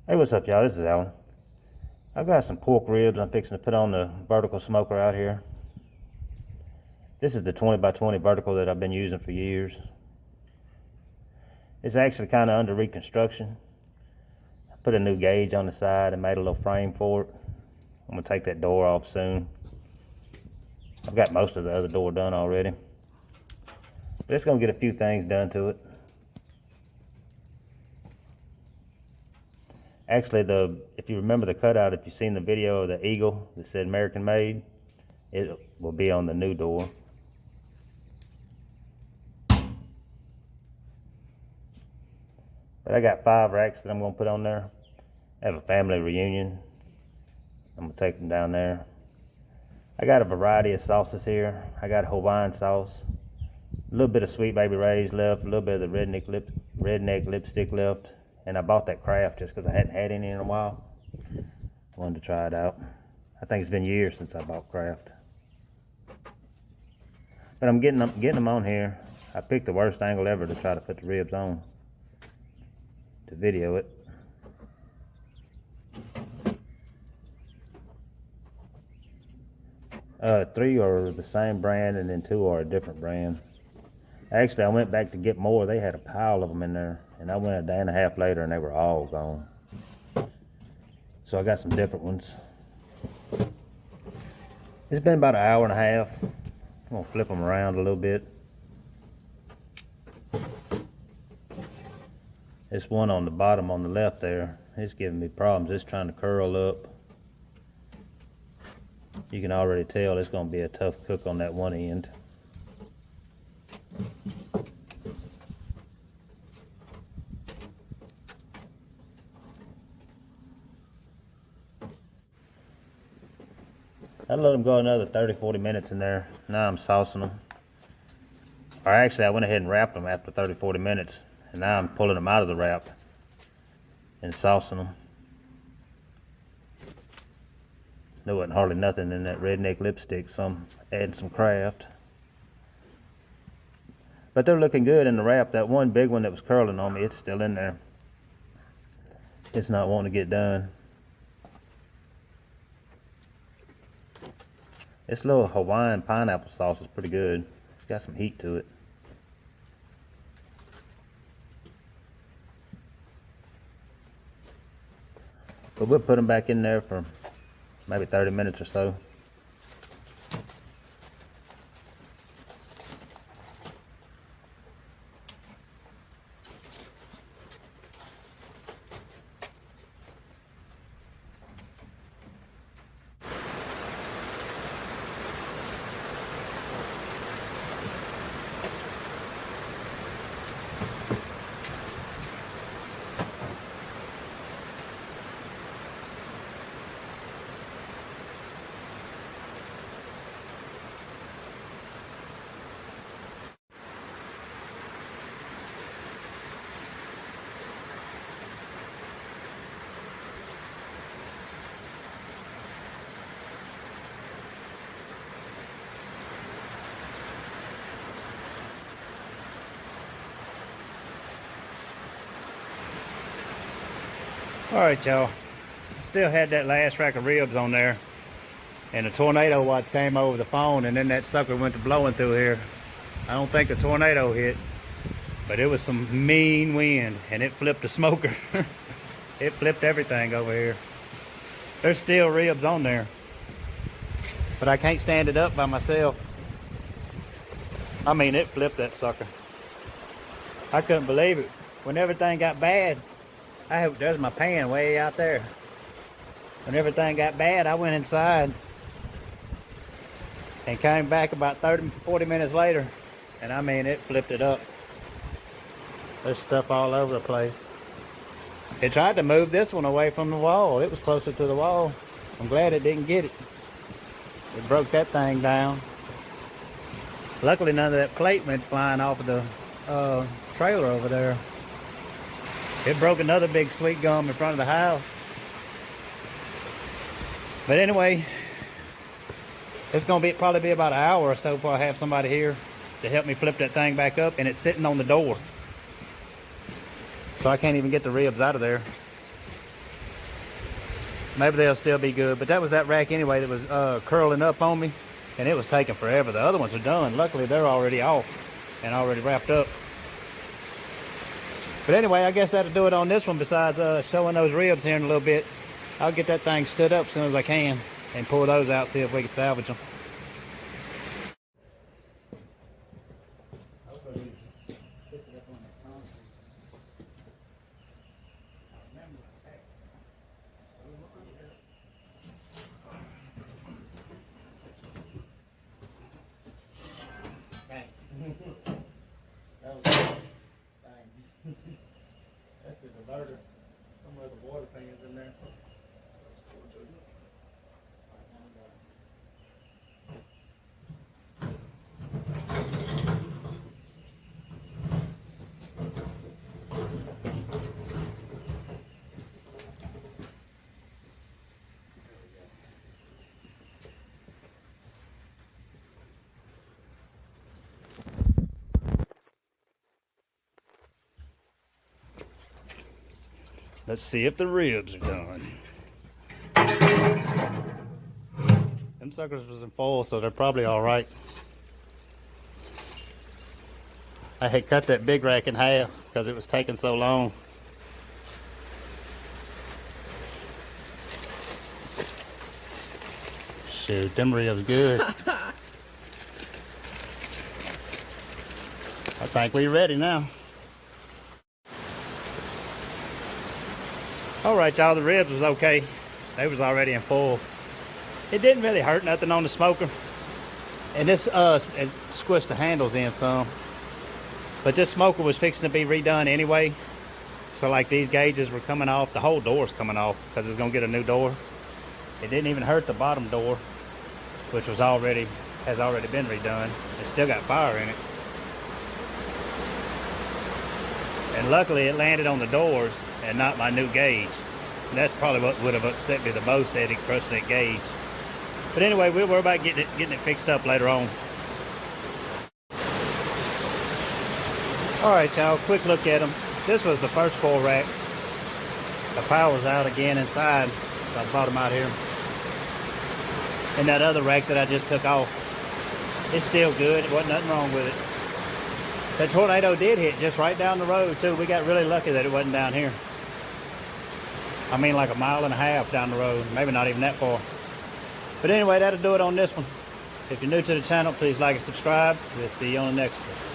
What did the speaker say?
Hey, what's up, y'all? This is Alan. I've got some pork ribs I'm fixing to put on the vertical smoker out here. This is the 20 by 20 vertical that I've been using for years. It's actually kind of under reconstruction. I put a new gauge on the side and made a little frame for it. I'm gonna take that door off soon. I've got most of the other door done already, but it's gonna get a few things done to it. Actually, if you remember the cutout, if you've seen the video of the eagle that said American made, it will be on the new door. But I got 5 racks that I'm going to put on there. I have a family reunion. I'm going to take them down there. I got a variety of sauces here. I got Hawaiian sauce, a little bit of Sweet Baby Ray's left, a little bit of the redneck lipstick left. And I bought that Kraft just because I hadn't had any in a while. Wanted to try it out. I think it's been years since I bought Kraft. But I'm getting them on here. I picked the worst angle ever to try to put the ribs on, to video it. Three are the same brand, and then 2 are a different brand. Actually, I went back to get more. They had a pile of them in there, and I went a day and a half later and they were all gone. So I got some different ones. It's been about an hour and a half. I'm gonna flip them around a little bit. This one on the bottom on the left there, it's giving me problems. It's trying to curl up. You can already tell it's gonna be a tough cook on that one end. I let them go another 30-40 minutes in there. Now I'm saucing them. Or actually, I went ahead and wrapped them after 30-40 minutes. And now I'm pulling them out of the wrap and saucing them. There wasn't hardly nothing in that redneck lipstick, so I'm adding some Kraft. But they're looking good in the wrap. That one big one that was curling on me, it's still in there. It's not wanting to get done. This little Hawaiian pineapple sauce is pretty good. It's got some heat to it. But we'll put them back in there for maybe 30 minutes or so. All right, y'all. Still had that last rack of ribs on there, and the tornado watch came over the phone, and then that sucker went to blowing through here. I don't think the tornado hit, but it was some mean wind, and it flipped the smoker. It flipped everything over here. There's still ribs on there, but I can't stand it up by myself. I mean, it flipped that sucker. I couldn't believe it. When everything got bad, there's my pan way out there. When everything got bad, I went inside and came back about 30-40 minutes later, and I mean, it flipped it up. There's stuff all over the place. It tried to move this one away from the wall. It was closer to the wall. I'm glad it didn't get it. It broke that thing down. Luckily, none of that plate went flying off of the trailer over there. It broke another big sweet gum in front of the house. But anyway, it's gonna probably be about an hour or so before I have somebody here to help me flip that thing back up, and it's sitting on the door. So I can't even get the ribs out of there. Maybe they'll still be good. But that was that rack anyway that was curling up on me, and it was taking forever. The other ones are done. Luckily, they're already off and already wrapped up. But anyway, I guess that'll do it on this one, besides showing those ribs here in a little bit. I'll get that thing stood up as soon as I can and pull those out, see if we can salvage them. That's the diverter. Somewhere the water fan's in there. Let's see if the ribs are done. Them suckers was in foil, so they're probably all right. I had cut that big rack in half because it was taking so long. Shoot, them ribs good. I think we're ready now. Alright y'all, the ribs was okay. They was already in full. It didn't really hurt nothing on the smoker. And this it squished the handles in some. But this smoker was fixing to be redone anyway. So like these gauges were coming off. The whole door's coming off because it's gonna get a new door. It didn't even hurt the bottom door, which has already been redone. It still got fire in it. And luckily it landed on the doors and not my new gauge. And that's probably what would have upset me the most, that it crushed that gauge. But anyway, we'll worry about getting it fixed up later on. Alright y'all, quick look at them. This was the first 4 racks. The power's out again inside, so I brought them out here. And that other rack that I just took off, it's still good. It wasn't nothing wrong with it. That tornado did hit just right down the road too. We got really lucky that it wasn't down here. I mean like a mile and a half down the road, maybe not even that far. But anyway, that'll do it on this one. If you're new to the channel, please like and subscribe. We'll see you on the next one.